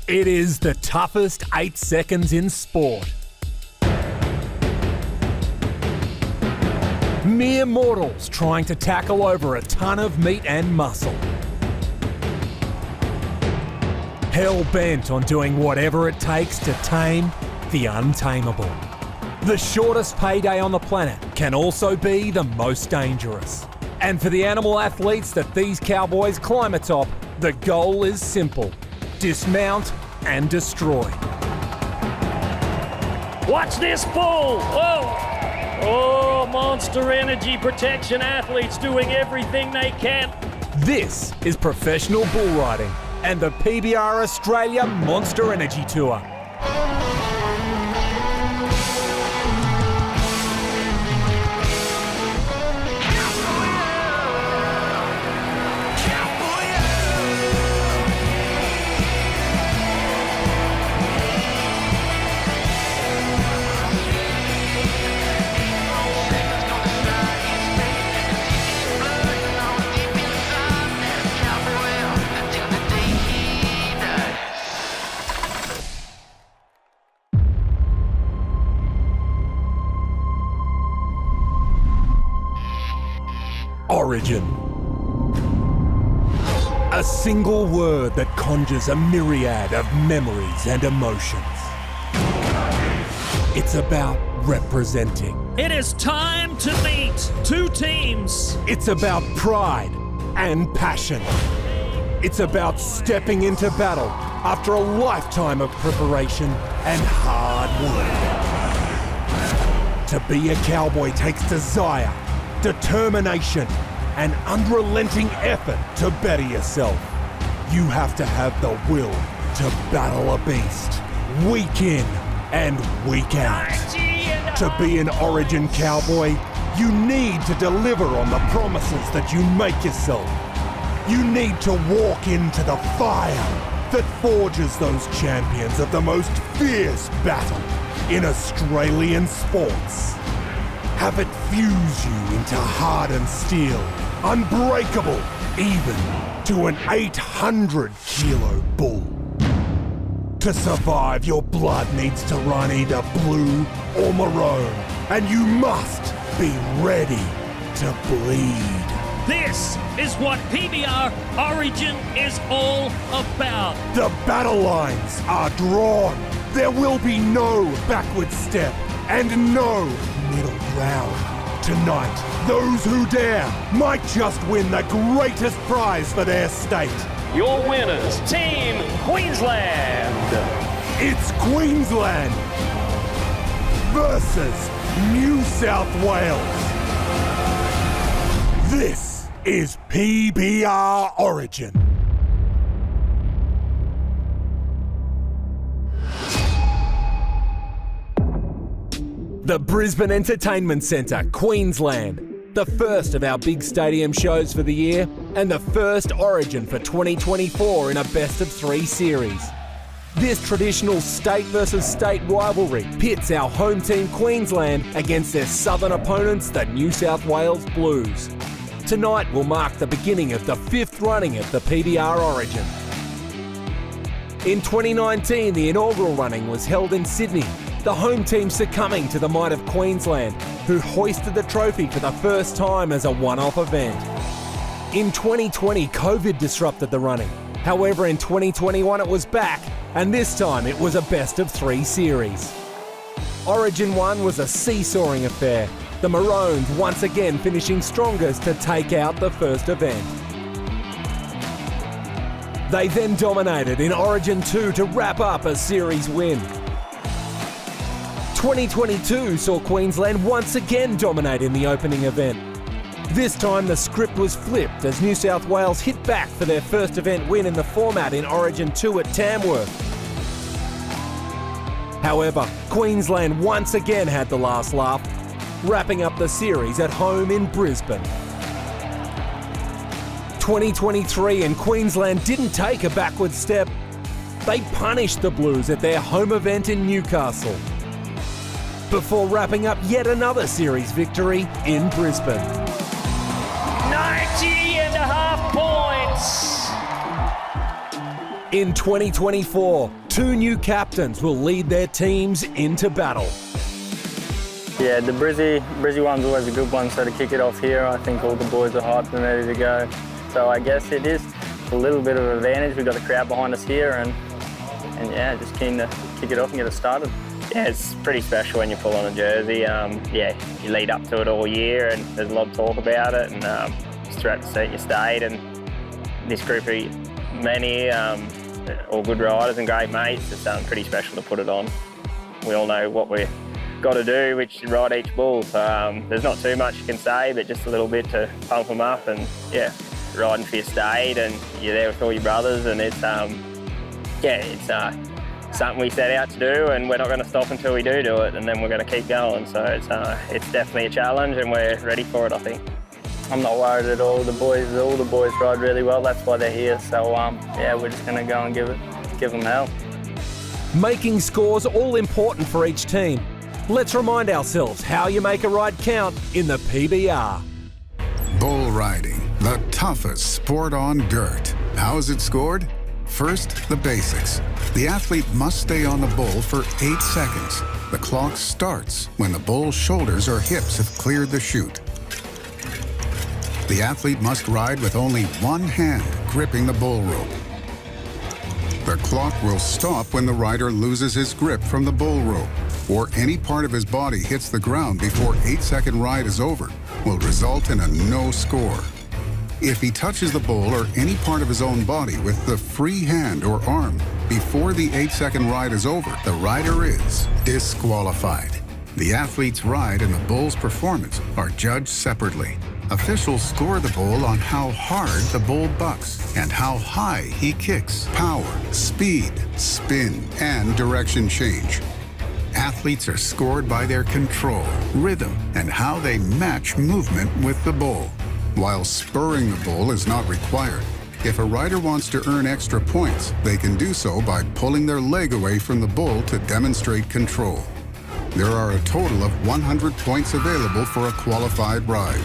It is the toughest 8 seconds in sport. Mere mortals trying to tackle over a ton of meat and muscle. Hell-bent on doing whatever it takes to tame the untamable. The shortest payday on the planet can also be the most dangerous. And for the animal athletes that these cowboys climb atop, the goal is simple: dismount and destroy. Watch this bull! Whoa! Oh, Monster Energy Protection athletes doing everything they can. This is professional bull riding and the PBR Australia Monster Energy Tour. Origin. A single word that conjures a myriad of memories and emotions. It's about representing. It is time to meet two teams. It's about pride and passion. It's about stepping into battle after a lifetime of preparation and hard work. To be a cowboy takes desire, determination, and unrelenting effort to better yourself. You have to have the will to battle a beast, week in and week out. To be an Origin cowboy, you need to deliver on the promises that you make yourself. You need to walk into the fire that forges those champions of the most fierce battle in Australian sports. Have it fuse you into hardened steel, unbreakable even to an 800-kilo bull. To survive, your blood needs to run either blue or maroon, and you must be ready to bleed. This is what PBR Origin is all about. The battle lines are drawn. There will be no backward step and no middle ground. Tonight, those who dare might just win the greatest prize for their state. Your winners, Team Queensland. It's Queensland versus New South Wales. This is PBR Origin. The Brisbane Entertainment Centre, Queensland. The first of our big stadium shows for the year and the first Origin for 2024 in a best-of-3 series. This traditional state versus state rivalry pits our home team Queensland against their southern opponents, the New South Wales Blues. Tonight will mark the beginning of the 5th running of the PBR Origin. In 2019, the inaugural running was held in Sydney, the home team succumbing to the might of Queensland, who hoisted the trophy for the first time as a one-off event. In 2020, COVID disrupted the running. However, in 2021 it was back, and this time it was a best-of-3 series. Origin 1 was a seesawing affair, the Maroons once again finishing strongest to take out the first event. They then dominated in Origin 2 to wrap up a series win. 2022 saw Queensland once again dominate in the opening event. This time the script was flipped as New South Wales hit back for their first event win in the format in Origin 2 at Tamworth. However, Queensland once again had the last laugh, wrapping up the series at home in Brisbane. 2023 and Queensland didn't take a backward step. They punished the Blues at their home event in Newcastle, before wrapping up yet another series victory in Brisbane. 90.5 points. In 2024, 2 new captains will lead their teams into battle. Yeah, the Brizzy one's always a good one, so to kick it off here, I think all the boys are hyped and ready to go. So I guess it is a little bit of an advantage. We've got the crowd behind us here and yeah, just keen to kick it off and get it started. Yeah, it's pretty special when you pull on a jersey. Yeah, you lead up to it all year and there's a lot of talk about it, and just throughout the seat you stayed, and this group of many, all good riders and great mates, it's pretty special to put it on. We all know what we've got to do, which is ride each bull. So there's not too much you can say, but just a little bit to pump them up, and yeah, riding for your state and you're there with all your brothers, and it's yeah, it's something we set out to do, and we're not going to stop until we do it, and then we're going to keep going. So it's definitely a challenge, and we're ready for it, I think. I'm not worried at all. All the boys ride really well. That's why they're here. So yeah, we're just going to go and give them hell. Making scores all important for each team. Let's remind ourselves how you make a ride count in the PBR. Bull riding, the toughest sport on dirt. How is it scored? First, the basics. The athlete must stay on the bull for 8 seconds. The clock starts when the bull's shoulders or hips have cleared the chute. The athlete must ride with only one hand gripping the bull rope. The clock will stop when the rider loses his grip from the bull rope, or any part of his body hits the ground before 8-second ride is over, will result in a no score. If he touches the bull or any part of his own body with the free hand or arm before the 8-second ride is over, the rider is disqualified. The athlete's ride and the bull's performance are judged separately. Officials score the bull on how hard the bull bucks and how high he kicks, power, speed, spin, and direction change. Athletes are scored by their control, rhythm, and how they match movement with the bull. While spurring the bull is not required, if a rider wants to earn extra points, they can do so by pulling their leg away from the bull to demonstrate control. There are a total of 100 points available for a qualified ride.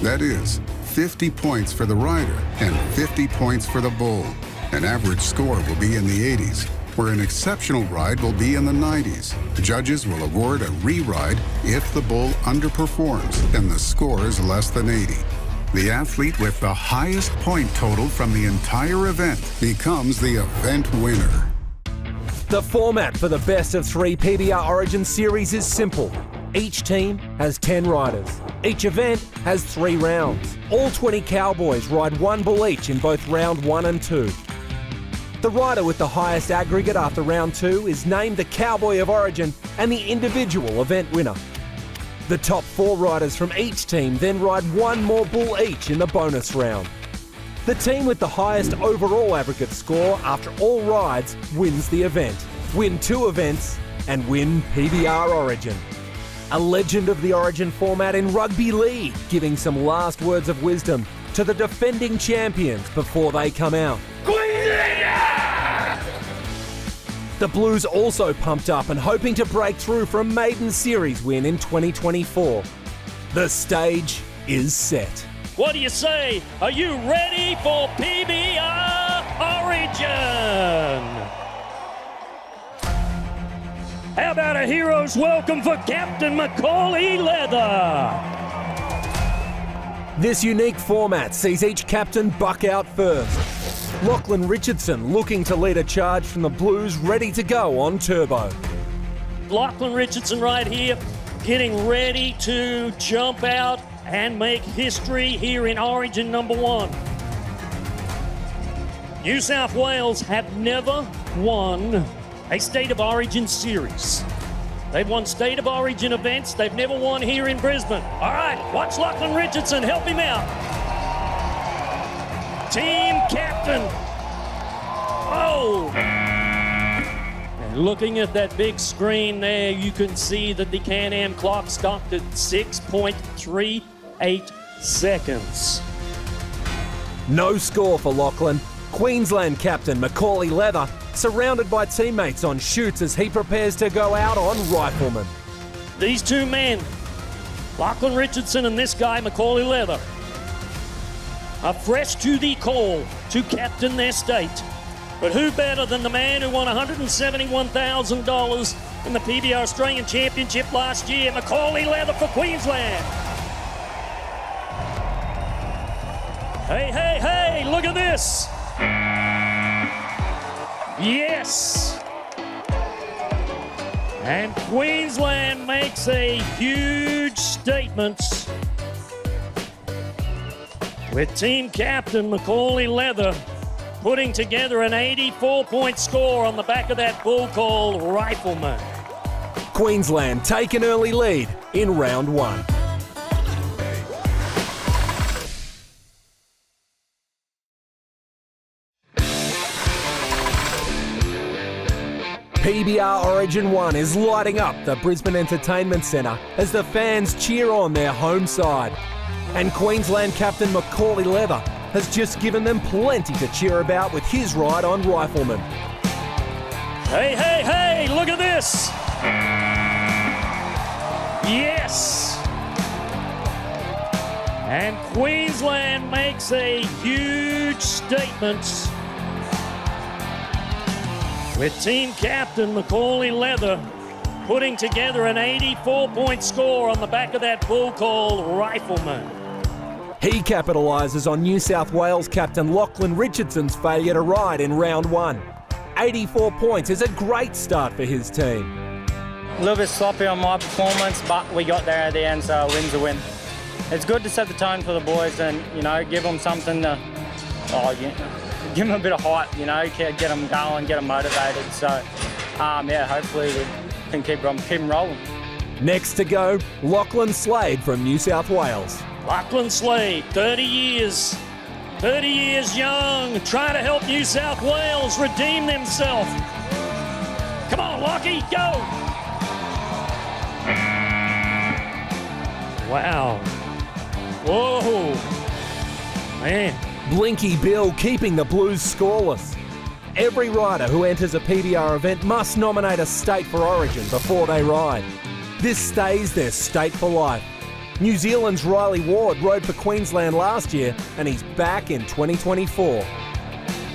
That is, 50 points for the rider and 50 points for the bull. An average score will be in the 80s, where an exceptional ride will be in the 90s. Judges will award a re-ride if the bull underperforms and the score is less than 80. The athlete with the highest point total from the entire event becomes the event winner. The format for the best of 3 PBR Origin series is simple. Each team has 10 riders. Each event has 3 rounds. All 20 cowboys ride 1 bull each in both round 1 and 2. The rider with the highest aggregate after round 2 is named the Cowboy of Origin and the individual event winner. The top 4 riders from each team then ride 1 more bull each in the bonus round. The team with the highest overall aggregate score after all rides wins the event, win 2 events, and win PBR Origin. A legend of the Origin format in rugby league, giving some last words of wisdom to the defending champions before they come out. The Blues also pumped up and hoping to break through for a maiden series win in 2024. The stage is set. What do you say? Are you ready for PBR Origin? How about a hero's welcome for Captain Macaulay Leather? This unique format sees each captain buck out first. Lachlan Richardson looking to lead a charge from the Blues, ready to go on turbo. Lachlan Richardson right here, getting ready to jump out and make history here in Origin number 1. New South Wales have never won a State of Origin series. They've won State of Origin events. They've never won here in Brisbane. All right, watch Lachlan Richardson. Help him out. Team captain. Oh! And looking at that big screen there, you can see that the Can-Am clock stopped at 6.38 seconds. No score for Lachlan. Queensland captain Macaulay Leather surrounded by teammates on chutes as he prepares to go out on Rifleman. These 2 men, Lachlan Richardson and this guy, Macaulay Leather, are fresh to the call to captain their state. But who better than the man who won $171,000 in the PBR Australian Championship last year, Macaulay Leather for Queensland. Hey, hey, hey, look at this. Yes. And Queensland makes a huge statement with team captain Macaulay Leather putting together an 84-point score on the back of that bull called Rifleman. Queensland take an early lead in round one. PBR Origin 1 is lighting up the Brisbane Entertainment Centre as the fans cheer on their home side. And Queensland captain Macaulay Leather has just given them plenty to cheer about with his ride on Rifleman. Hey, hey, hey, look at this. Yes. And Queensland makes a huge statement with team captain Macaulay Leather putting together an 84-point score on the back of that bull called Rifleman. He capitalises on New South Wales captain Lachlan Richardson's failure to ride in round one. 84 points is a great start for his team. A little bit sloppy on my performance, but we got there at the end, so a win's a win. It's good to set the tone for the boys and, give them something to, give them a bit of hype, get them going, get them motivated. So, hopefully we can keep them rolling. Next to go, Lachlan Slade from New South Wales. Lachlan Slade, 30 years young, trying to help New South Wales redeem themselves. Come on, Lockie, go! Wow. Whoa. Man. Blinky Bill keeping the Blues scoreless. Every rider who enters a PBR event must nominate a state for Origin before they ride. This stays their state for life. New Zealand's Riley Ward rode for Queensland last year and he's back in 2024.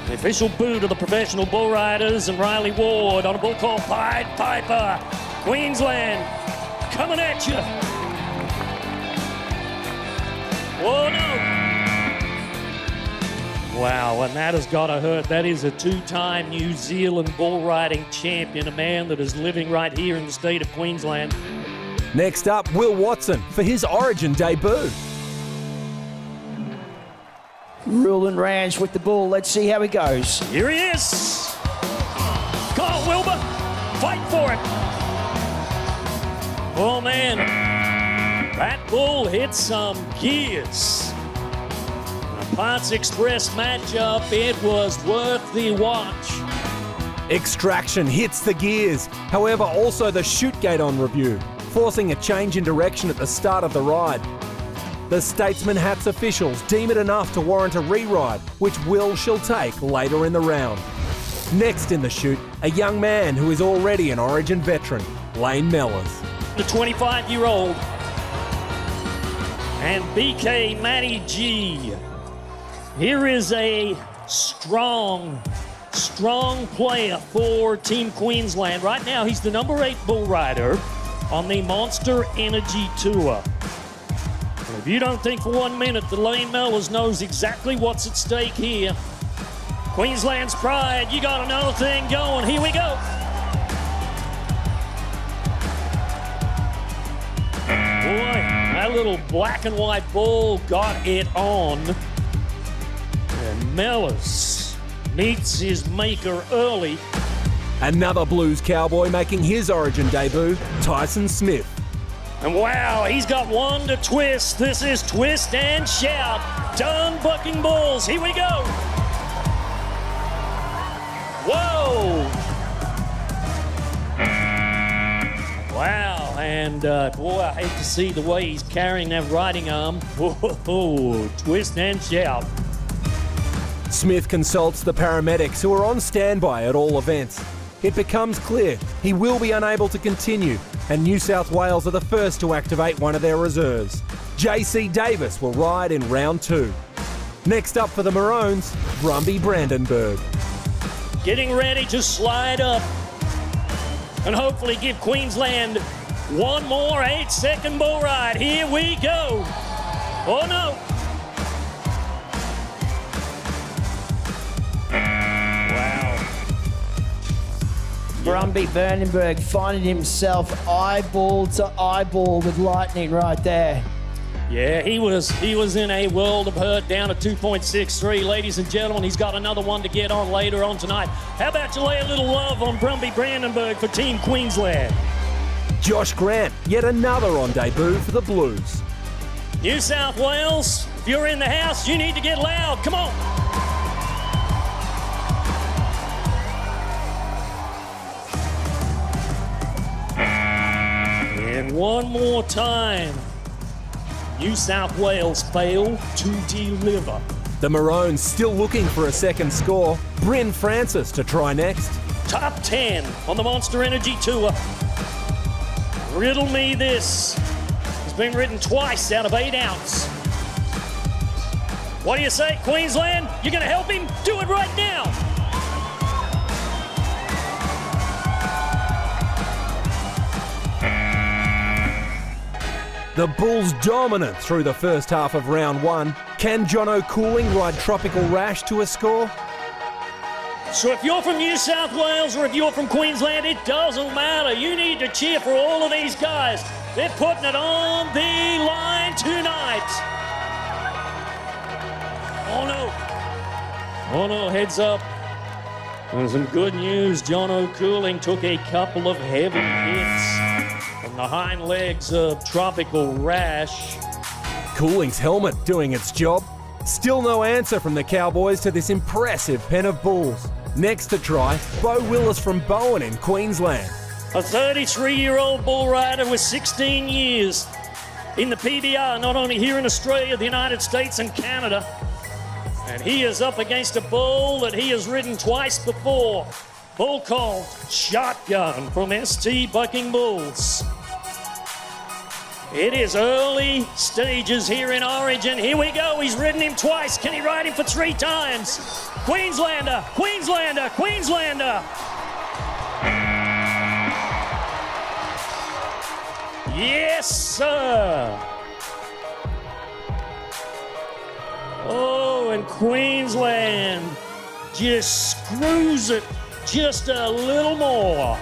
The official boo to the professional bull riders and Riley Ward on a bull called Pied Piper. Queensland coming at you. Whoa, no. Wow, and that has got to hurt. That is a two-time New Zealand bull riding champion, a man that is living right here in the state of Queensland. Next up, Will Watson for his Origin debut. Ruling Ranch with the bull. Let's see how he goes. Here he is. Come on, Wilbur. Fight for it. Oh, man. That bull hit some gears. A Parts Express matchup, it was worth the watch. Extraction hits the gears, however also the chute gate on review, forcing a change in direction at the start of the ride. The Statesman Hats officials deem it enough to warrant a re-ride, which Will shall take later in the round. Next in the chute, a young man who is already an Origin veteran, Lane Mellors. The 25-year-old and BK Matty G. Here is a strong player for Team Queensland. Right now, he's the number 8 bull rider on the Monster Energy Tour. And if you don't think for 1 minute that Lane Mellors knows exactly what's at stake here, Queensland's pride, you got another thing going. Here we go. Boy, that little black and white bull got it on. And Mellors meets his maker early. Another Blues cowboy making his Origin debut, Tyson Smith. And wow, he's got one to twist. This is twist and shout. Done bucking bulls. Here we go. Whoa. Wow, and boy, I hate to see the way he's carrying that riding arm. Whoa, twist and shout. Smith consults the paramedics who are on standby at all events. It becomes clear he will be unable to continue, and New South Wales are the first to activate one of their reserves. JC Davis will ride in round 2. Next up for the Maroons, Brumby Brandenburg. getting ready to slide up and hopefully give Queensland one more 8-second bull ride. Here we go. Oh no. Wow. Brumby Vandenberg finding himself eyeball to eyeball with lightning right there. Yeah, he was in a world of hurt, down to 2.63. Ladies and gentlemen, he's got another one to get on later on tonight. How about you lay a little love on Brumby Brandenburg for Team Queensland? Josh Grant, yet another on debut for the Blues. New South Wales, if you're in the house, you need to get loud. Come on. And one more time. New South Wales fail to deliver. The Maroons still looking for a second score. Bryn Francis to try next. Top 10 on the Monster Energy Tour. Riddle me this. It's been written twice out of 8 ounce. What do you say, Queensland? You're going to help him? Do it right now. The Bulls dominant through the first half of round 1. Can Jono Cooling ride Tropical Rash to a score? So if you're from New South Wales or if you're from Queensland, it doesn't matter. You need to cheer for all of these guys. They're putting it on the line tonight. Oh no. Oh no, heads up. And some good news. Jono Cooling took a couple of heavy hits from the hind legs of Tropical Rash. Cooling's helmet doing its job. Still no answer from the Cowboys to this impressive pen of Bulls. Next to try, Bo Willis from Bowen in Queensland. A 33-year-old bull rider with 16 years in the PBR, not only here in Australia, the United States and Canada. And he is up against a bull that he has ridden twice before. Bull called Shotgun from ST Bucking Bulls. It is early stages here in Origin. Here we go. He's ridden him twice. Can he ride him for 3 times? Queenslander, Queenslander, Queenslander. Yes, sir. Oh, and Queensland just screws it just a little more.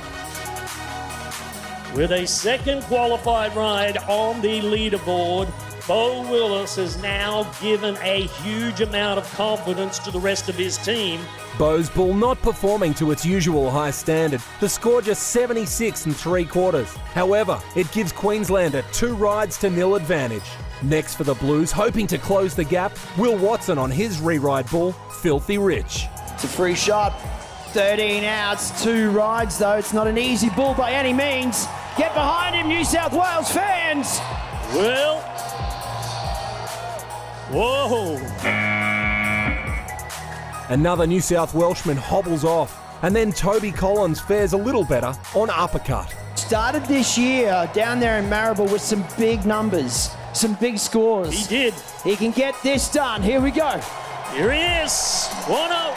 With a second qualified ride on the leaderboard, Bo Willis has now given a huge amount of confidence to the rest of his team. Bo's bull not performing to its usual high standard. The score just 76 3/4. However, it gives Queensland a 2-rides-to-0 advantage. Next for the Blues, hoping to close the gap, Will Watson on his re-ride bull, Filthy Rich. It's a free shot. 13 outs, 2 rides though. It's not an easy bull by any means. Get behind him, New South Wales fans. Well, whoa. Another New South Welshman hobbles off, and then Toby Collins fares a little better on Uppercut. Started this year down there in Maribor with some big numbers, some big scores. He did. He can get this done. Here we go. Here he is. 1-0.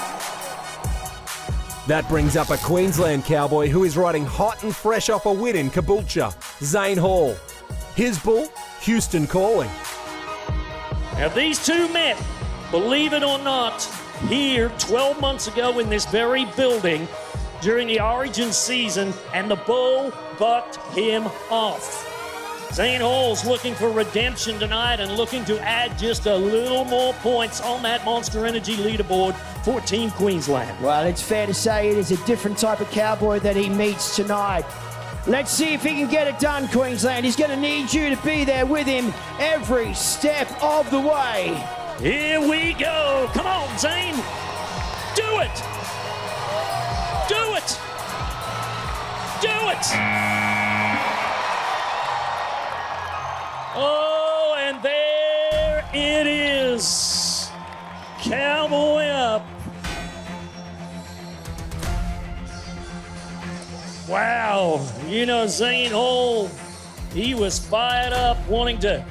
That brings up a Queensland cowboy who is riding hot and fresh off a win in Caboolture, Zane Hall. His bull, Houston Calling. Now these two met, believe it or not, here 12 months ago in this very building during the Origin season, and the bull bucked him off. Zane Hall's looking for redemption tonight and looking to add just a little more points on that Monster Energy leaderboard for Team Queensland. Well, it's fair to say it is a different type of cowboy that he meets tonight. Let's see if he can get it done, Queensland. He's going to need you to be there with him every step of the way. Here we go. Come on, Zane. Do it. Do it. Do it. Oh, and there it is. Cowboy up. Wow. You know, Zane Hall, he was fired up wanting to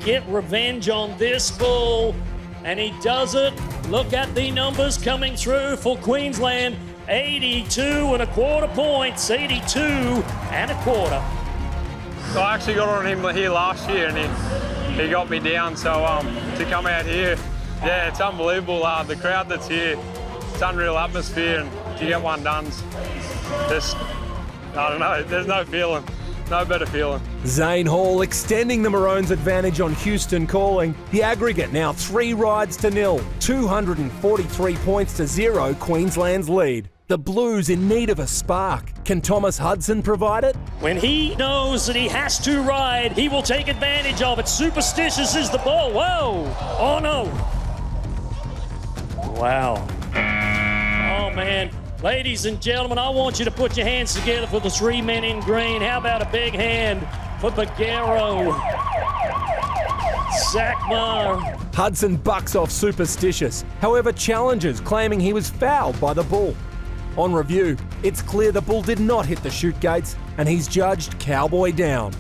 get revenge on this bull, and he does it. Look at the numbers coming through for Queensland. 82 and a quarter points, 82 and a quarter. So I actually got on him here last year and he got me down, so to come out here, yeah, it's unbelievable. The crowd that's here, it's unreal atmosphere, and to get one done's just, I don't know, there's no feeling, no better feeling. Zane Hall extending the Maroons' advantage on Houston calling. The aggregate now 3 rides to 0, 243 points to 0, Queensland's lead. The Blues in need of a spark. Can Thomas Hudson provide it? When he knows that he has to ride, he will take advantage of it. Superstitious is the ball. Whoa! Oh no! Wow. Oh man. Ladies and gentlemen, I want you to put your hands together for the 3 men in green. How about a big hand for Bagheero? Sakmar. Hudson bucks off Superstitious, however challenges claiming he was fouled by the bull. On review, it's clear the bull did not hit the chute gates and he's judged Cowboy down.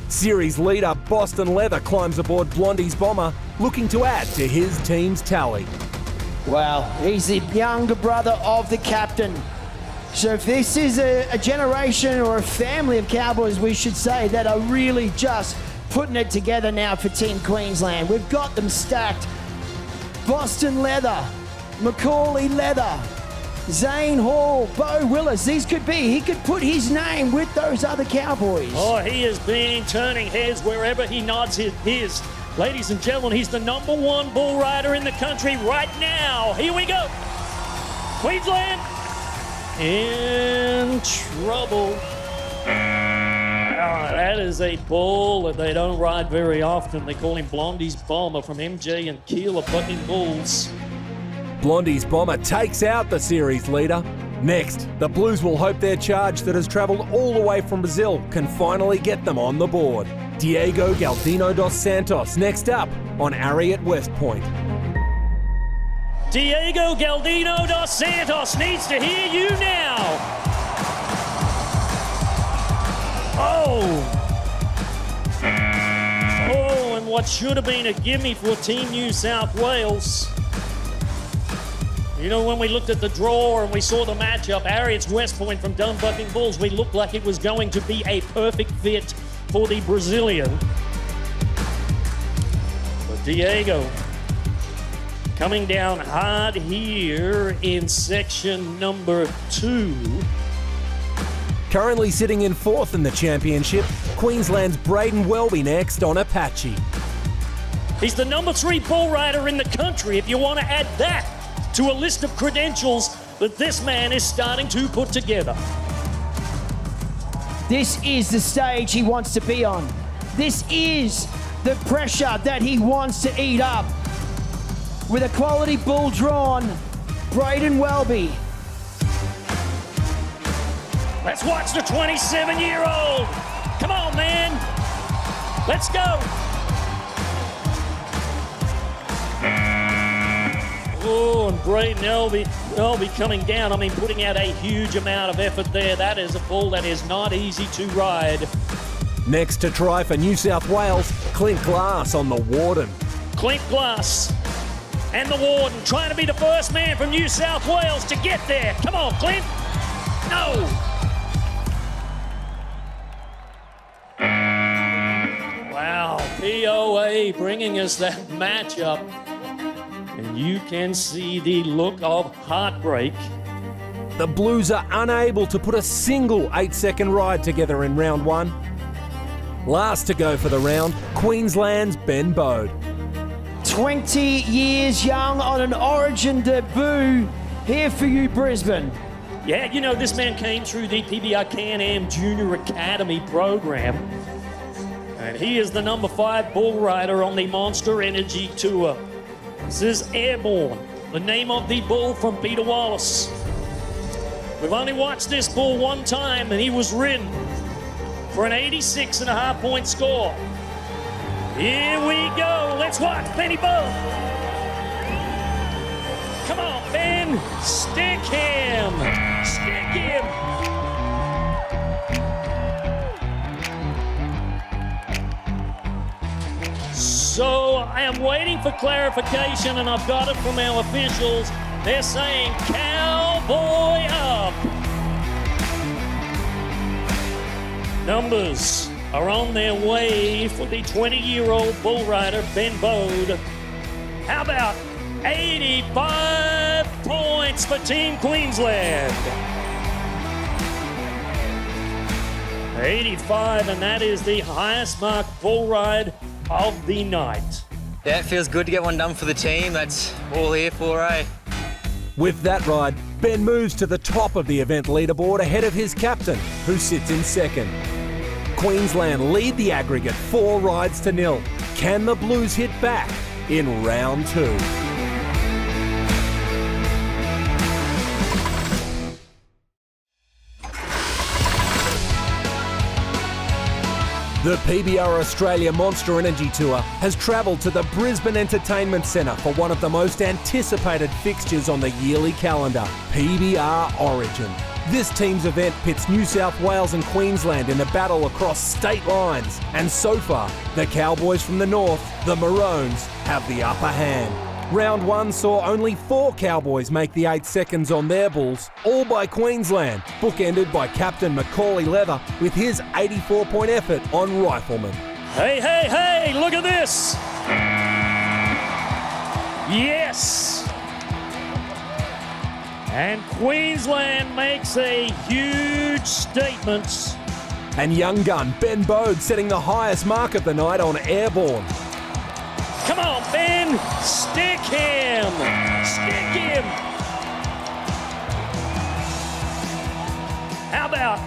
Series leader Boston Leather climbs aboard Blondie's bomber, looking to add to his team's tally. Wow, he's the younger brother of the captain. So if this is a generation or a family of Cowboys, we should say, that are really just putting it together now for Team Queensland. We've got them stacked. Boston Leather, Macaulay Leather, Zane Hall, Bo Willis. He could put his name with those other Cowboys. Oh, he has been turning heads wherever he nods his. Ladies and gentlemen, he's the #1 bull rider in the country right now. Here we go. Queensland in trouble. That is a bull that they don't ride very often. They call him Blondie's Bomber from MJ and Keeler Bucking Bulls. Blondie's bomber takes out the series leader. Next, the Blues will hope their charge that has travelled all the way from Brazil can finally get them on the board. Diego Galdino dos Santos next up on Ari at West Point. Diego Galdino dos Santos needs to hear you now. Oh, and what should have been a gimme for Team New South Wales. You know, when we looked at the draw and we saw the matchup, Ariats West Point from Dumbucking Bulls, we looked like it was going to be a perfect fit for the Brazilian. But Diego coming down hard here in section number 2. Currently sitting in 4th in the championship, Queensland's Braden Welby next on Apache. He's the #3 bull rider in the country, if you want to add that to a list of credentials that this man is starting to put together. This is the stage he wants to be on. This is the pressure that he wants to eat up. With a quality bull drawn, Braden Welby. Let's watch the 27-year-old. Come on, man. Let's go. Oh, and Braden Welby coming down. I mean, putting out a huge amount of effort there. That is a bull that is not easy to ride. Next to try for New South Wales, Clint Glass on the Warden. Clint Glass and the Warden trying to be the first man from New South Wales to get there. Come on, Clint. No. Wow, POA bringing us that matchup. And you can see the look of heartbreak. The Blues are unable to put a single 8-second ride together in round 1. Last to go for the round, Queensland's Ben Bode. 20 years young on an Origin debut. Here for you, Brisbane. Yeah, you know, this man came through the PBR Can-Am Junior Academy program. And he is the #5 bull rider on the Monster Energy Tour. This is Airborne, the name of the bull from Peter Wallace. We've only watched this bull one time, and he was ridden for an 86.5 point score. Here we go. Let's watch Benny Bo. Come on, Ben. Stick him. Stick him. So I am waiting for clarification, and I've got it from our officials. They're saying cowboy up. Numbers are on their way for the 20-year-old bull rider, Ben Bode. How about 85 points for Team Queensland? 85, and that is the highest marked bull ride of the night. Yeah, it feels good to get one done for the team. That's all here for, eh? With that ride, Ben moves to the top of the event leaderboard ahead of his captain, who sits in second. Queensland lead the aggregate 4 rides to 0. Can the Blues hit back in round 2? The PBR Australia Monster Energy Tour has travelled to the Brisbane Entertainment Centre for one of the most anticipated fixtures on the yearly calendar, PBR Origin. This team's event pits New South Wales and Queensland in a battle across state lines, and so far, the Cowboys from the north, the Maroons, have the upper hand. Round 1 saw only 4 Cowboys make the 8 seconds on their Bulls, all by Queensland, bookended by captain Macaulay Leather with his 84-point effort on Rifleman. Hey, hey, hey, look at this! Yes! And Queensland makes a huge statement. And young gun Ben Bode setting the highest mark of the night on Airborne. Come on, Ben! Stick him! Stick him! How about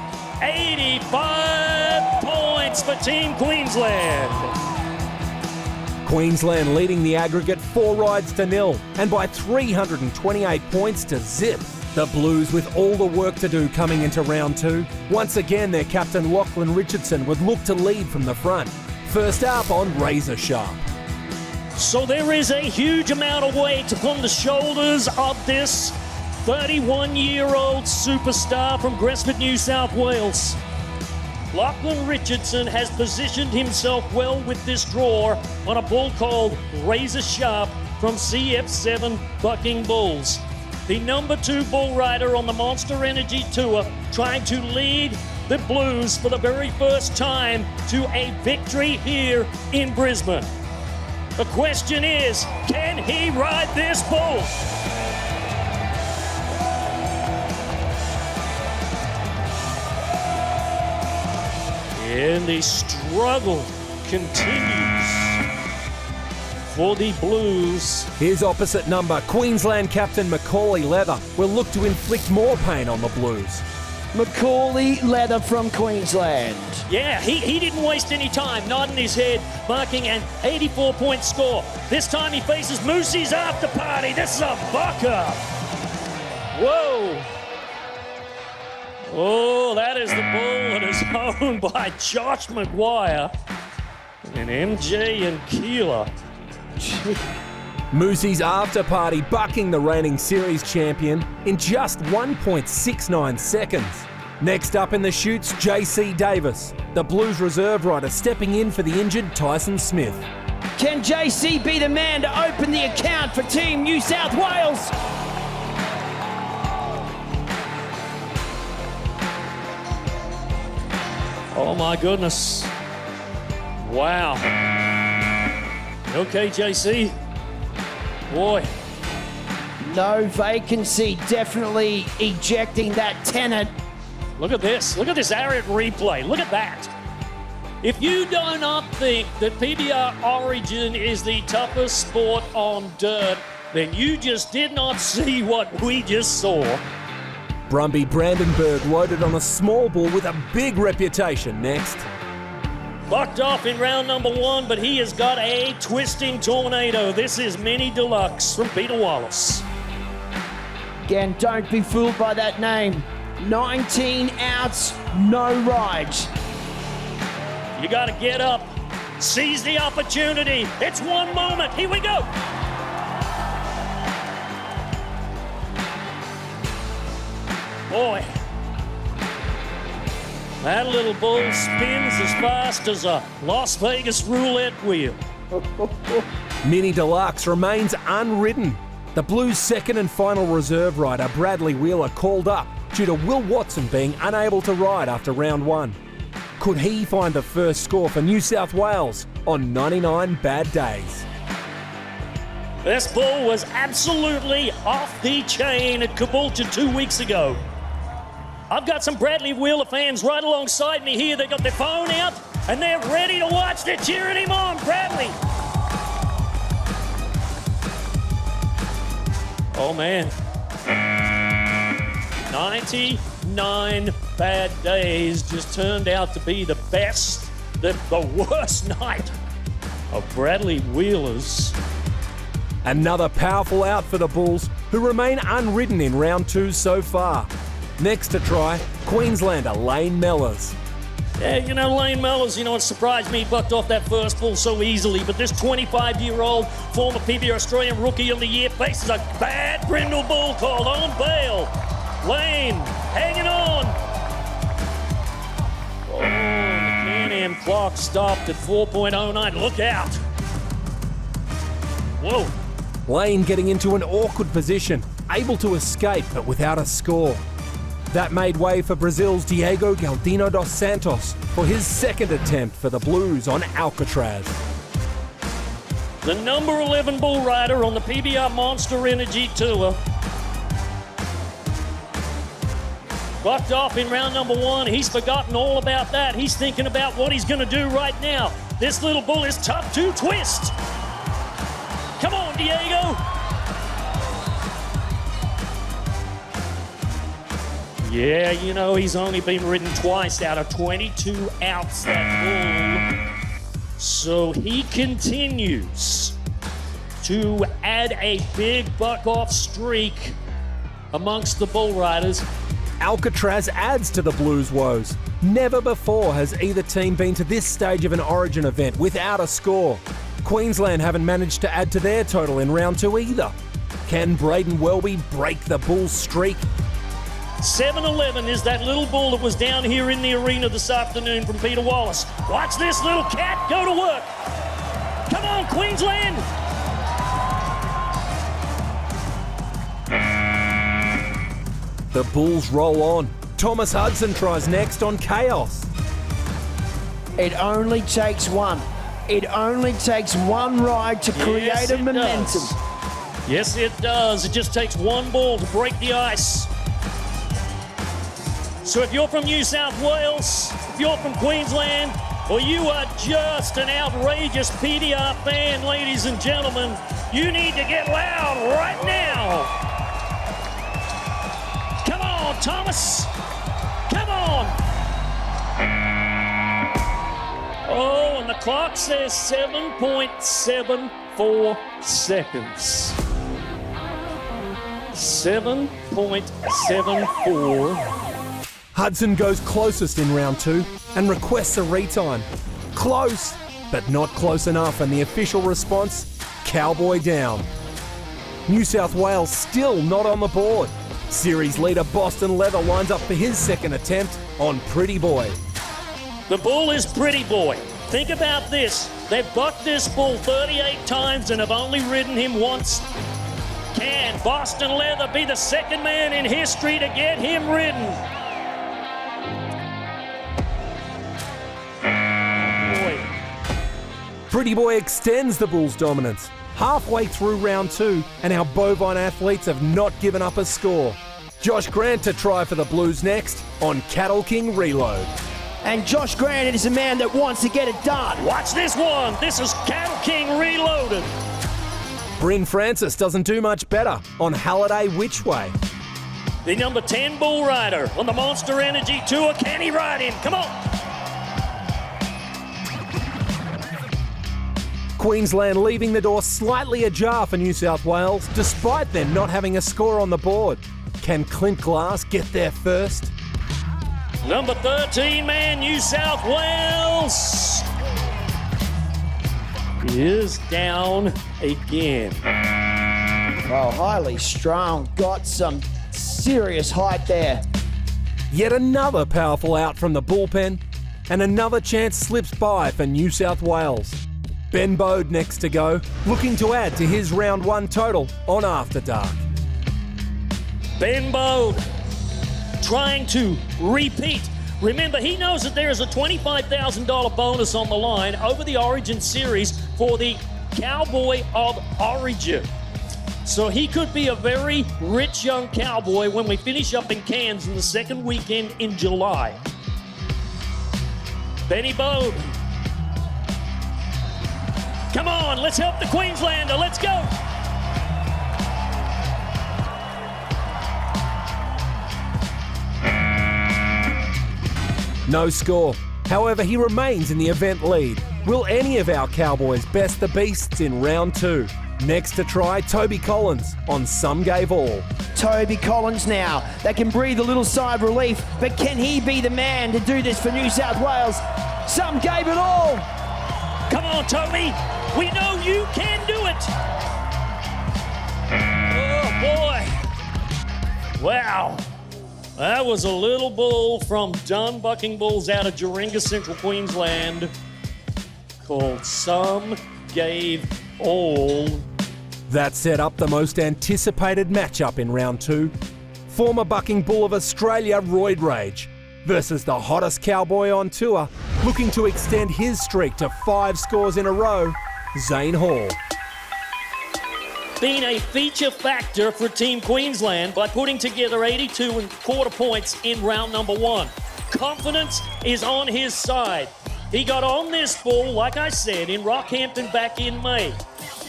85 points for Team Queensland? Queensland leading the aggregate 4 rides to 0, and by 328 points to zip. The Blues with all the work to do coming into round 2. Once again, their captain Lachlan Richardson would look to lead from the front. First up on Razor Sharp. So there is a huge amount of weight upon the shoulders of this 31-year-old superstar from Gresford, New South Wales. Lachlan Richardson has positioned himself well with this draw on a bull called Razor Sharp from CF7 Bucking Bulls. The number 2 bull rider on the Monster Energy Tour, trying to lead the Blues for the very first time to a victory here in Brisbane. The question is, can he ride this bull? And the struggle continues for the Blues. His opposite number, Queensland captain Macaulay Leather, will look to inflict more pain on the Blues. Macaulay Leather from Queensland. Yeah, he didn't waste any time nodding his head, marking an 84-point score. This time he faces Moosey's after party. This is a bucker. Whoa. Oh, that is the bull that is owned by Josh McGuire and MJ and Keeler. Moosey's after party bucking the reigning series champion in just 1.69 seconds. Next up in the chutes, JC Davis, the Blues reserve rider stepping in for the injured Tyson Smith. Can JC be the man to open the account for Team New South Wales? Oh my goodness. Wow. Okay, JC. Boy. No vacancy, definitely ejecting that tenant. Look at this. Look at this arid replay. Look at that. If you do not think that PBR Origin is the toughest sport on dirt, then you just did not see what we just saw. Brumby Brandenburg loaded on a small bull with a big reputation next. Bucked off in round number 1, but he has got a twisting tornado. This is Mini Deluxe from Peter Wallace. Again, don't be fooled by that name. 19 outs, no rides. You got to get up, seize the opportunity. It's one moment. Here we go. Boy, that little bull spins as fast as a Las Vegas roulette wheel. Mini Deluxe remains unridden. The Blues' second and final reserve rider, Bradley Wheeler, called up due to Will Watson being unable to ride after round 1. Could he find the first score for New South Wales on 99 bad days? This bull was absolutely off the chain at Caboolture 2 weeks ago. I've got some Bradley Wheeler fans right alongside me here. They got their phone out and they're ready to watch. They're cheering him on, Bradley. Oh man. 99 bad days just turned out to be the best, the worst night of Bradley Wheeler's. Another powerful out for the Bulls, who remain unridden in round 2 so far. Next to try, Queenslander Lane Mellors. Yeah, Lane Mellors, it surprised me he bucked off that first bull so easily, but this 25-year-old former PBR Australian Rookie of the Year faces a bad brindle bull called On Bail. Lane, hanging on. Oh, the Can-Am clock stopped at 4.09. Look out. Whoa. Lane getting into an awkward position, able to escape but without a score. That made way for Brazil's Diego Galdino dos Santos for his second attempt for the Blues on Alcatraz. The number 11 bull rider on the PBR Monster Energy Tour. Bucked off in round number 1. He's forgotten all about that. He's thinking about what he's going to do right now. This little bull is tough to twist. Come on, Diego. Yeah, he's only been ridden twice out of 22 outs, that bull. So he continues to add a big buck-off streak amongst the bull riders. Alcatraz adds to the Blues' woes. Never before has either team been to this stage of an Origin event without a score. Queensland haven't managed to add to their total in round 2 either. Can Braden Welby break the Bulls' streak? 7-11 is that little bull that was down here in the arena this afternoon from Peter Wallace. Watch this little cat go to work. Come on, Queensland. The Bulls roll on. Thomas Hudson tries next on Chaos. It only takes one. It only takes one ride to create a momentum. Yes, it does. It just takes one bull to break the ice. So if you're from New South Wales, if you're from Queensland, or you are just an outrageous PBR fan, ladies and gentlemen, you need to get loud right now. Come on, Thomas. Come on. Oh, and the clock says 7.74 seconds. 7.74. Hudson goes closest in round 2 and requests a retime. Close, but not close enough, and the official response, cowboy down. New South Wales still not on the board. Series leader Boston Leather lines up for his second attempt on Pretty Boy. The bull is Pretty Boy. Think about this. They've bucked this bull 38 times and have only ridden him once. Can Boston Leather be the second man in history to get him ridden? Pretty Boy extends the Bulls' dominance. Halfway through round 2, and our bovine athletes have not given up a score. Josh Grant to try for the Blues next on Cattle King Reload. And Josh Grant is a man that wants to get it done. Watch this one. This is Cattle King Reloaded. Bryn Francis doesn't do much better on Halliday Which Way. The number 10 bull rider on the Monster Energy Tour. Can he ride him? Come on. Queensland leaving the door slightly ajar for New South Wales, despite them not having a score on the board. Can Clint Glass get there first? Number 13 man, New South Wales, is down again. Well, highly strong, got some serious height there. Yet another powerful out from the bullpen, and another chance slips by for New South Wales. Ben Bode next to go, looking to add to his round 1 total on After Dark. Ben Bode trying to repeat Remember, he knows that there is a $25,000 bonus on the line over the Origin Series for the Cowboy of Origin. So he could be a very rich young cowboy when we finish up in Cairns in the second weekend in July. Benny Bode. Come on, let's help the Queenslander. Let's go. No score. However, he remains in the event lead. Will any of our Cowboys best the beasts in round 2? Next to try, Toby Collins on Some Gave All. Toby Collins now. They can breathe a little sigh of relief, but can he be the man to do this for New South Wales? Some gave it all. Come on, Toby. We know you can do it. Oh, boy. Wow. That was a little bull from Dun Bucking Bulls out of Geringa, Central Queensland, called Some Gave All. That set up the most anticipated matchup in round 2. Former Bucking Bull of Australia, Roid Rage, versus the hottest cowboy on tour, looking to extend his streak to 5 scores in a row, Zane Hall. Been a feature factor for Team Queensland by putting together 82.25 points in round number 1. Confidence is on his side. He got on this bull, like I said, in Rockhampton back in May.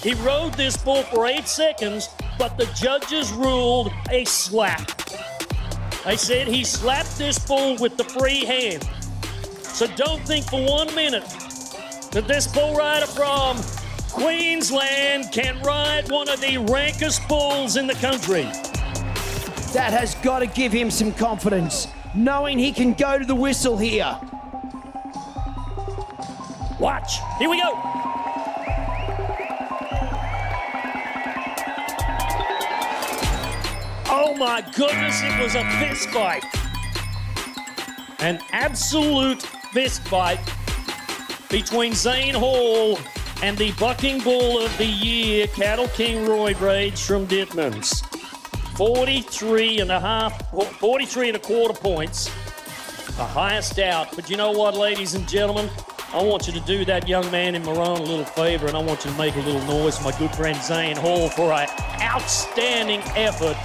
He rode this bull for 8 seconds, but the judges ruled a slap. They said he slapped this bull with the free hand. So don't think for 1 minute that this bull rider from Queensland can ride one of the rankest bulls in the country. That has got to give him some confidence, knowing he can go to the whistle here. Watch. Here we go. Oh my goodness, it was a fist fight. An absolute fist fight between Zane Hall and the Bucking Bull of the Year, Cattle King Roid Rage from Dittmans. 43.25 points, the highest out. But you know what, ladies and gentlemen? I want you to do that young man in maroon a little favor, and I want you to make a little noise for my good friend Zane Hall for an outstanding effort.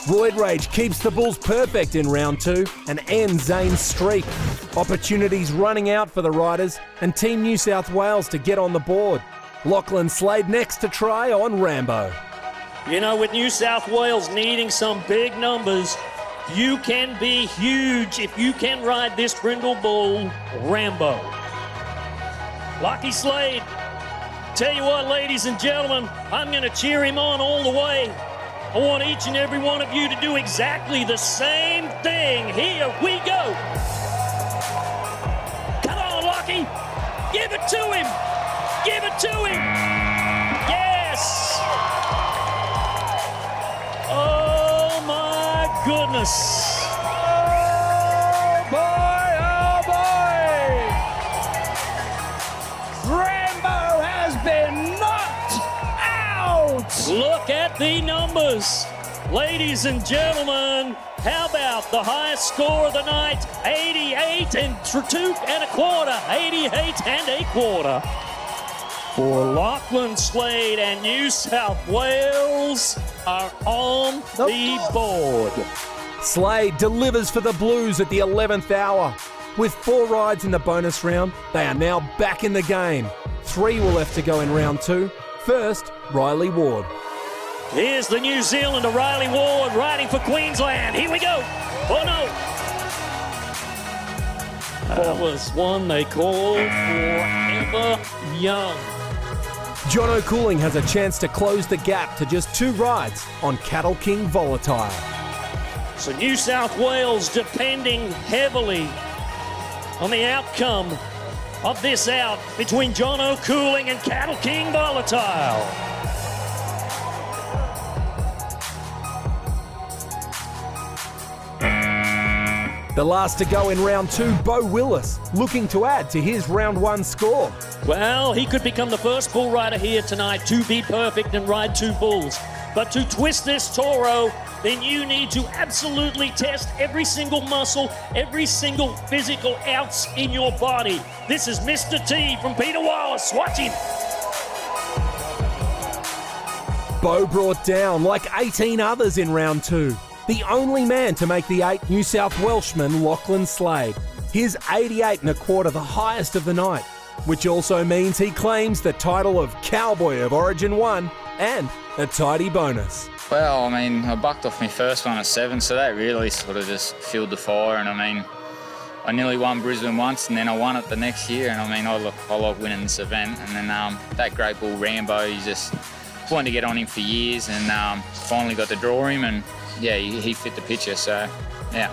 Roid Rage keeps the Bulls perfect in round 2 and ends Zane's streak. Opportunities running out for the Riders and Team New South Wales to get on the board. Lachlan Slade next to try on Rambo. You know, with New South Wales needing some big numbers, you can be huge if you can ride this brindle bull, Rambo. Lucky Slade. Tell you what, ladies and gentlemen, I'm going to cheer him on all the way. I want each and every one of you to do exactly the same thing. Here we go. Come on, Lucky. Give it to him. Give it to him. Yes. Oh, my goodness. Oh, boy, oh, boy. Rambo has been knocked out. Look at the numbers. Ladies and gentlemen, how about the highest score of the night? 88.25. 88.25. For Lachlan Slade and New South Wales are on the board. Slade delivers for the Blues at the 11th hour. With 4 rides in the bonus round, they are now back in the game. 3 were left to go in round 2. First, Riley Ward. Here's the New Zealander, Riley Ward, riding for Queensland. Here we go. Oh, no. That was one they called Forever Young. Jono Cooling has a chance to close the gap to just 2 rides on Cattle King Volatile. So New South Wales depending heavily on the outcome of this out between Jono Cooling and Cattle King Volatile. The last to go in round 2, Bo Willis, looking to add to his round 1 score. Well, he could become the first bull rider here tonight to be perfect and ride 2 bulls. But to twist this toro, then you need to absolutely test every single muscle, every single physical ounce in your body. This is Mr. T from Peter Wallace. Watch him. Beau brought down like 18 others in round 2. The only man to make the 8, New South Welshman Lachlan Slade. His 88 1/4, the highest of the night, which also means he claims the title of Cowboy of Origin 1 and a tidy bonus. Well, I mean, I bucked off my first one at 7, so that really sort of just fueled the fire. And I mean, I nearly won Brisbane once, and then I won it the next year. And I mean, I like winning this event. And then that great bull Rambo, you just wanted to get on him for years, and finally got to draw him, and yeah, he fit the picture. So yeah.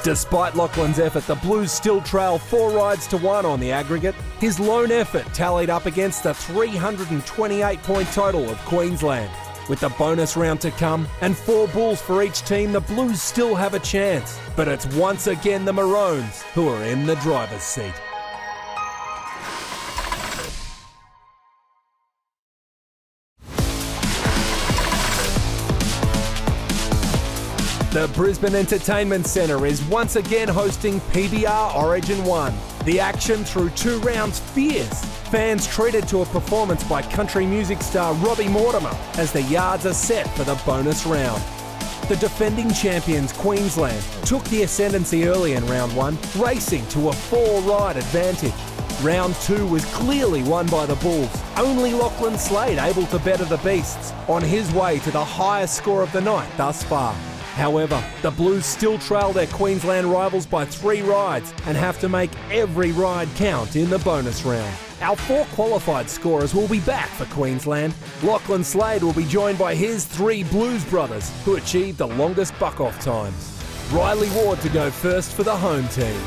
Despite Lachlan's effort, the Blues still trail 4 rides to 1 on the aggregate. His lone effort tallied up against the 328-point total of Queensland. With the bonus round to come and 4 bulls for each team, the Blues still have a chance. But it's once again the Maroons who are in the driver's seat. The Brisbane Entertainment Centre is once again hosting PBR Origin 1. The action through 2 rounds fierce. Fans treated to a performance by country music star Robbie Mortimer as the yards are set for the bonus round. The defending champions Queensland took the ascendancy early in round 1, racing to a 4-ride advantage. Round 2 was clearly won by the Bulls. Only Lachlan Slade able to better the Beasts on his way to the highest score of the night thus far. However, the Blues still trail their Queensland rivals by 3 rides and have to make every ride count in the bonus round. Our 4 qualified scorers will be back for Queensland. Lachlan Slade will be joined by his 3 Blues brothers who achieved the longest buck-off times. Riley Ward to go first for the home team.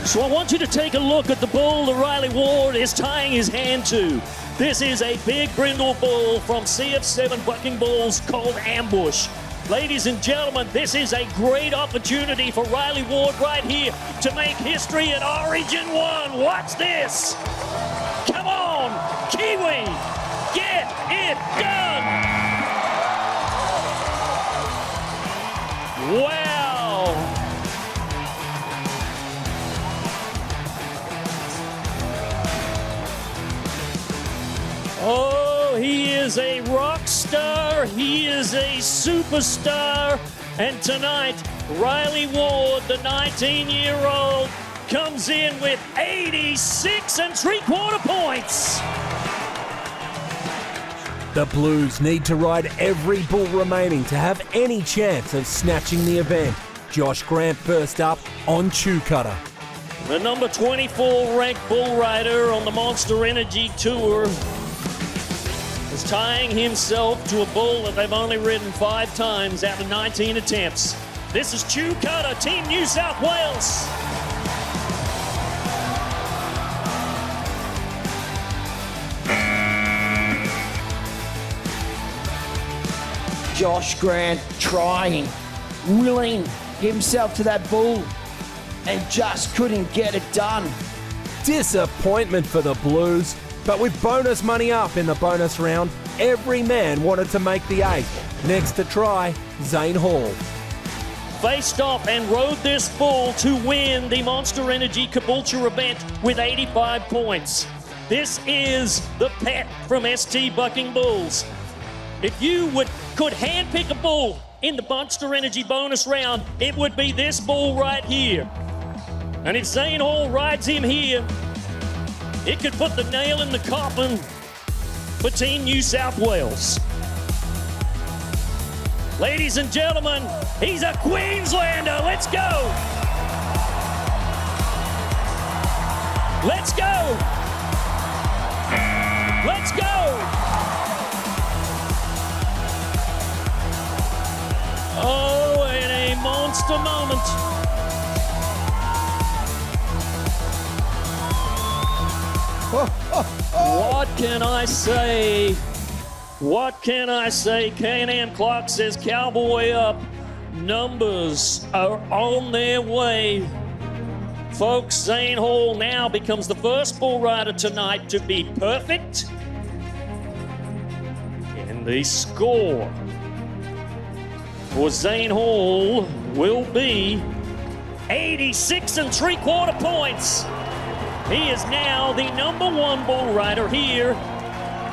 So I want you to take a look at the bull that Riley Ward is tying his hand to. This is a big brindle bull from CF7 Bucking Bulls called Ambush. Ladies and gentlemen, this is a great opportunity for Riley Ward right here to make history at Origin 1. Watch this. Come on, Kiwi, get it done. Wow. Oh, he is a rock star. He is a superstar. And tonight, Riley Ward, the 19-year-old, comes in with 86 3/4 points. The Blues need to ride every bull remaining to have any chance of snatching the event. Josh Grant first up on Chew Cutter. The number 24 ranked bull rider on the Monster Energy Tour is tying himself to a bull that they've only ridden 5 times out of 19 attempts. This is Chew Cutter, Team New South Wales. Josh Grant trying, willing himself to that bull and just couldn't get it done. Disappointment for the Blues, but with bonus money up in the bonus round, every man wanted to make the 8. Next to try, Zane Hall. Faced off and rode this bull to win the Monster Energy Caboolture event with 85 points. This is the pet from ST Bucking Bulls. If you could handpick a bull in the Monster Energy bonus round, it would be this bull right here. And if Zane Hall rides him here, it could put the nail in the coffin for Team New South Wales. Ladies and gentlemen, he's a Queenslander. Let's go. Let's go. Let's go. Oh, and a monster moment. What can I say? What can I say? K&M Clark says Cowboy up. Numbers are on their way. Folks, Zane Hall now becomes the first bull rider tonight to be perfect in The score for Zane Hall will be 86 3/4 points. He is now the #1 bull rider here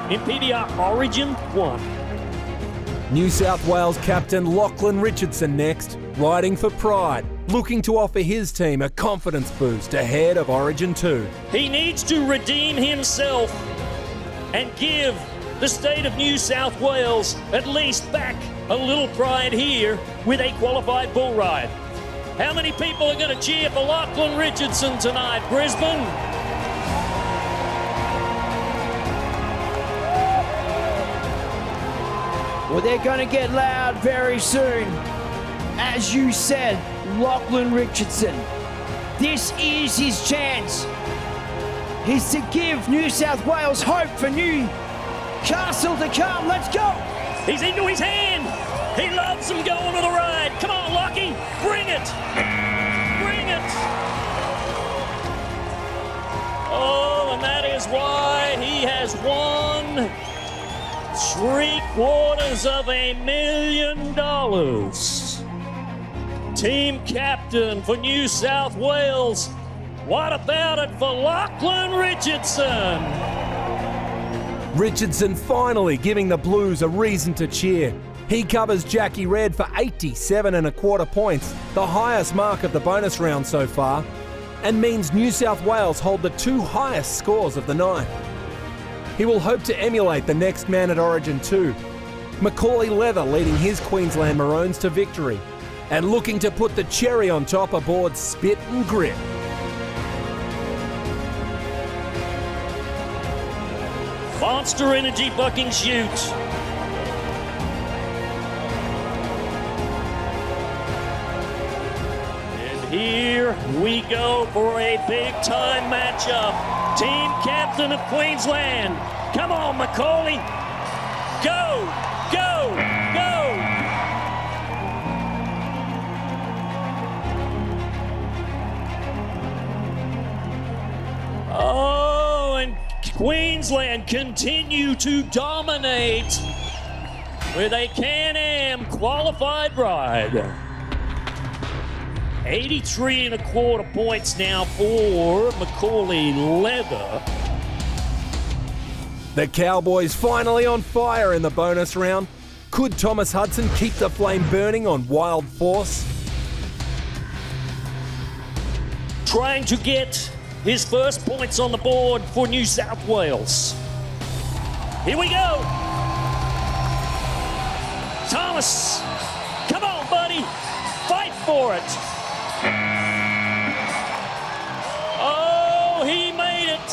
in PBR Origin 1. New South Wales captain Lachlan Richardson next, riding for pride, looking to offer his team a confidence boost ahead of Origin 2. He needs to redeem himself and give the state of New South Wales at least back a little pride here with a qualified bull ride. How many people are going to cheer for Lachlan Richardson tonight, Brisbane? Well, they're going to get loud very soon. As you said, Lachlan Richardson. This is his chance. He's to give New South Wales hope for Newcastle to come. Let's go. He's into his hand. He loves him going to the ride. Come on, Lockie. Bring it. Bring it. Oh, and that is why he has won $750,000. Team captain for New South Wales. What about it for Lachlan Richardson? Richardson finally giving the Blues a reason to cheer. He covers Jackie Red for 87 1/4 points, the highest mark of the bonus round so far, and means New South Wales hold the 2 highest scores of the night. He will hope to emulate the next man at Origin 2, Macaulay Leather leading his Queensland Maroons to victory, and looking to put the cherry on top aboard Spit and Grit. Monster Energy bucking chute. And here we go for a big-time matchup. Team captain of Queensland. Come on, Macaulay. Go, go, go. Oh, and Queensland continue to dominate with a Can-Am qualified ride. 83 1/4 points now for Macaulay Leather. The Cowboys finally on fire in the bonus round. Could Thomas Hudson keep the flame burning on Wild Force? Trying to get his first points on the board for New South Wales. Here we go. Thomas, come on, buddy. Fight for it. Oh, he made it.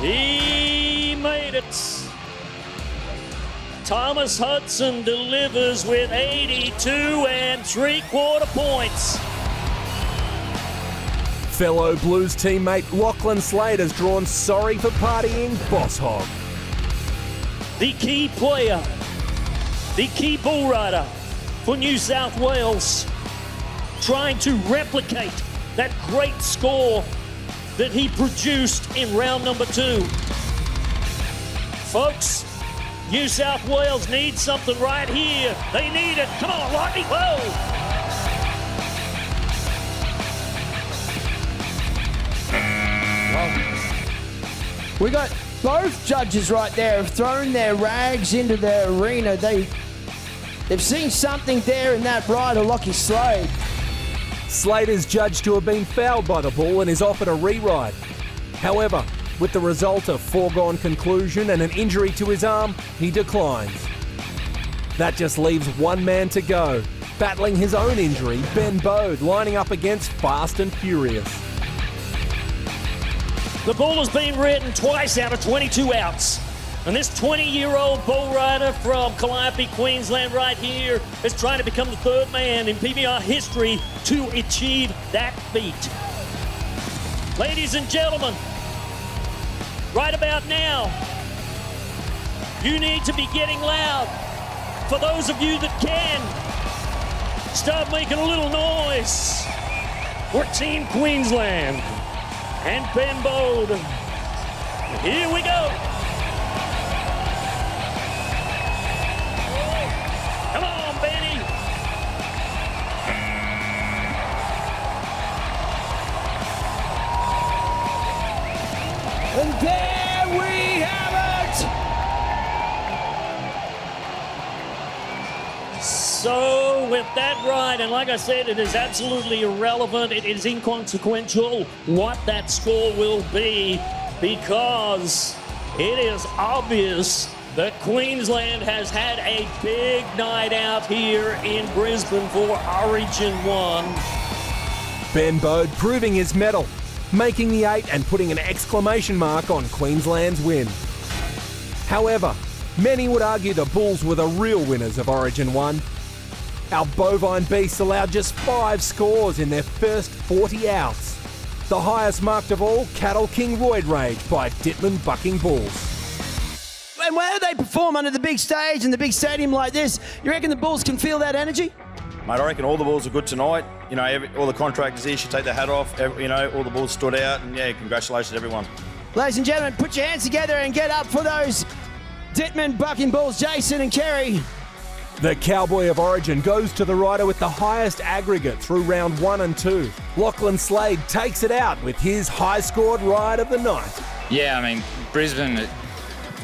He made it. Thomas Hudson delivers with 82 3/4 points. Fellow Blues teammate Lachlan Slade has drawn sorry for partying Boss Hog. The key player, the key bull rider for New South Wales, trying to replicate that great score that he produced in round number 2. Folks, New South Wales needs something right here. They need it. Come on, Lockie. Whoa! We got both judges right there have thrown their rags into the arena. They've seen something there in that rider, Lockie Slade. Slade is judged to have been fouled by the bull and is offered a re-ride. However, with the result of foregone conclusion and an injury to his arm, he declines. That just leaves one man to go, battling his own injury, Ben Bode, lining up against Fast and Furious. The bull has been ridden twice out of 22 outs. And this 20-year-old bull rider from Calliope, Queensland right here is trying to become the 3rd man in PBR history to achieve that feat. Ladies and gentlemen, right about now, you need to be getting loud. For those of you that can, start making a little noise. We're Team Queensland and Ben Bode. Here we go. Come on, Benny. And there we have it. So with that right, and like I said, it is absolutely irrelevant. It is inconsequential what that score will be, because it is obvious that Queensland has had a big night out here in Brisbane for Origin 1. Ben Bode proving his mettle, making the 8 and putting an exclamation mark on Queensland's win. However, many would argue the Bulls were the real winners of Origin 1. Our bovine beasts allowed just 5 scores in their first 40 outs. The highest marked of all, Cattle King Roid Rage by Dittman Bucking Bulls. And where they perform under the big stage and the big stadium like this, you reckon the Bulls can feel that energy? Mate, I reckon all the Bulls are good tonight. You know, all the contractors here should take their hat off. You know, all the Bulls stood out, and yeah, congratulations everyone. Ladies and gentlemen, put your hands together and get up for those Dittman Bucking Bulls, Jason and Kerry. The Cowboy of Origin goes to the rider with the highest aggregate through round 1 and 2. Lachlan Slade takes it out with his high-scored ride of the night. Yeah, I mean, Brisbane,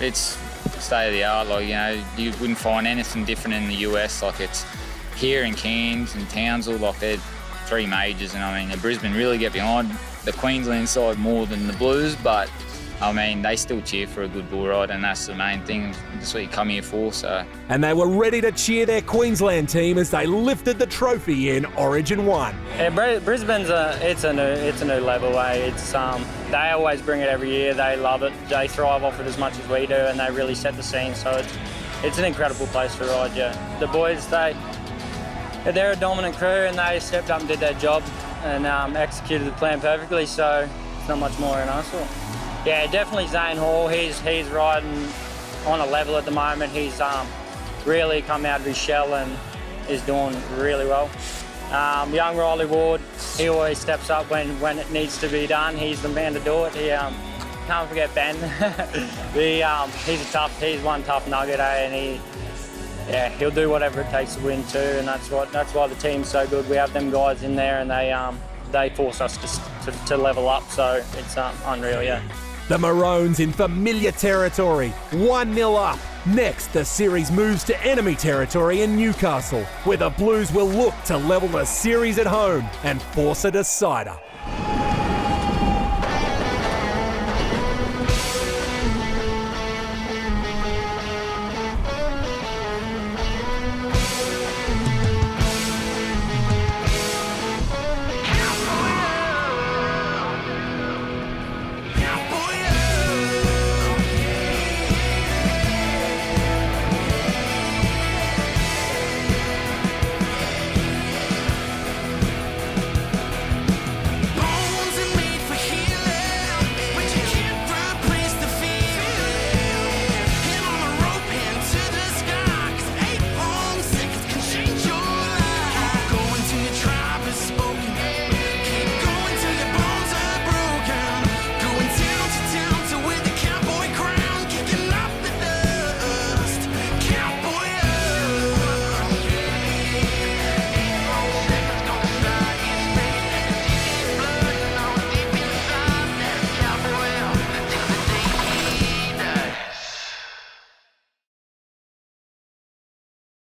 it's state of the art. Like, you know, you wouldn't find anything different in the US. Like, it's here in Cairns and Townsville, like they're 3 majors, and I mean, the Brisbane really get behind the Queensland side more than the Blues, but I mean, they still cheer for a good bull ride, and that's the main thing. That's what you come here for, so. And they were ready to cheer their Queensland team as they lifted the trophy in Origin 1. Yeah, Brisbane's it's a new level. It's they always bring it every year. They love it. They thrive off it as much as we do, and they really set the scene. So it's an incredible place to ride. Yeah, the boys they're a dominant crew, and they stepped up and did their job and executed the plan perfectly. So it's not much more in us. Yeah, definitely Zane Hall. He's riding on a level at the moment. He's really come out of his shell and is doing really well. Young Riley Ward, he always steps up when it needs to be done. He's the man to do it. He can't forget Ben. He's one tough nugget, and he'll do whatever it takes to win too. And that's why the team's so good. We have them guys in there, and they force us to level up. So it's unreal, yeah. The Maroons in familiar territory, 1-0 up. Next, the series moves to enemy territory in Newcastle, where the Blues will look to level the series at home and force a decider.